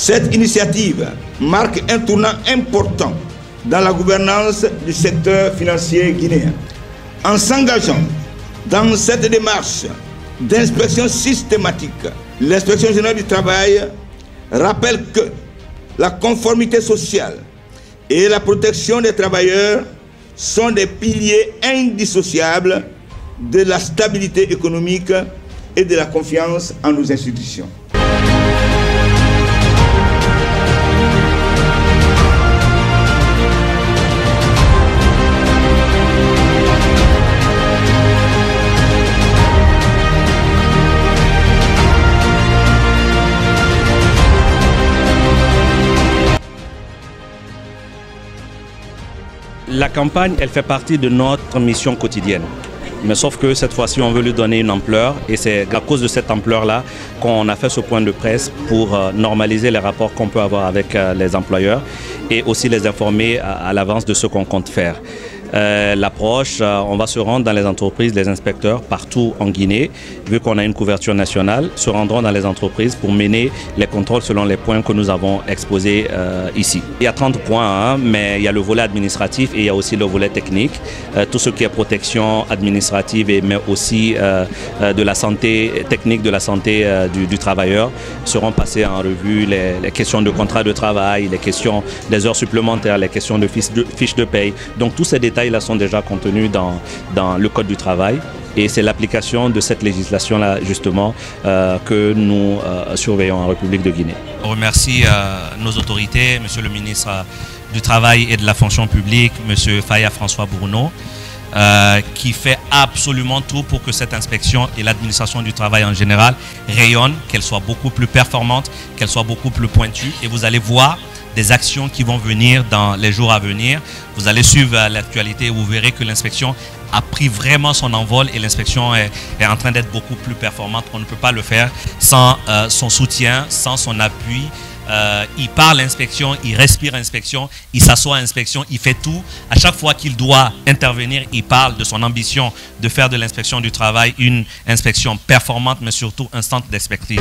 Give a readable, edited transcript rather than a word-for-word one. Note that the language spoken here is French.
Cette initiative marque un tournant important dans la gouvernance du secteur financier guinéen. En s'engageant dans cette démarche d'inspection systématique, l'Inspection générale du travail rappelle que la conformité sociale et la protection des travailleurs sont des piliers indissociables de la stabilité économique et de la confiance en nos institutions. La campagne, elle fait partie de notre mission quotidienne. Mais sauf que cette fois-ci, on veut lui donner une ampleur et c'est à cause de cette ampleur-là qu'on a fait ce point de presse pour normaliser les rapports qu'on peut avoir avec les employeurs et aussi les informer à l'avance de ce qu'on compte faire. L'approche, on va se rendre dans les entreprises, les inspecteurs partout en Guinée, vu qu'on a une couverture nationale, se rendront dans les entreprises pour mener les contrôles selon les points que nous avons exposés ici. Il y a 30 points, mais il y a le volet administratif et il y a aussi le volet technique. Tout ce qui est protection administrative mais aussi de la santé technique, de la santé du travailleur seront passés en revue. Les questions de contrat de travail, les questions des heures supplémentaires, les questions de fiches de paye. Donc tous ces détails là sont déjà contenus dans le Code du travail et c'est l'application de cette législation-là justement que nous surveillons en République de Guinée. On remercie nos autorités, Monsieur le ministre du Travail et de la Fonction publique, Monsieur Faya François Bourneau, qui fait absolument tout pour que cette inspection et l'administration du travail en général rayonnent, qu'elle soit beaucoup plus performante, qu'elle soit beaucoup plus pointue et vous allez voir des actions qui vont venir dans les jours à venir. Vous allez suivre l'actualité et vous verrez que l'inspection a pris vraiment son envol et l'inspection est en train d'être beaucoup plus performante. On ne peut pas le faire sans son soutien, sans son appui. Il parle inspection, il respire inspection, il s'assoit inspection, il fait tout. À chaque fois qu'il doit intervenir, il parle de son ambition de faire de l'inspection du travail une inspection performante mais surtout un centre d'expertise.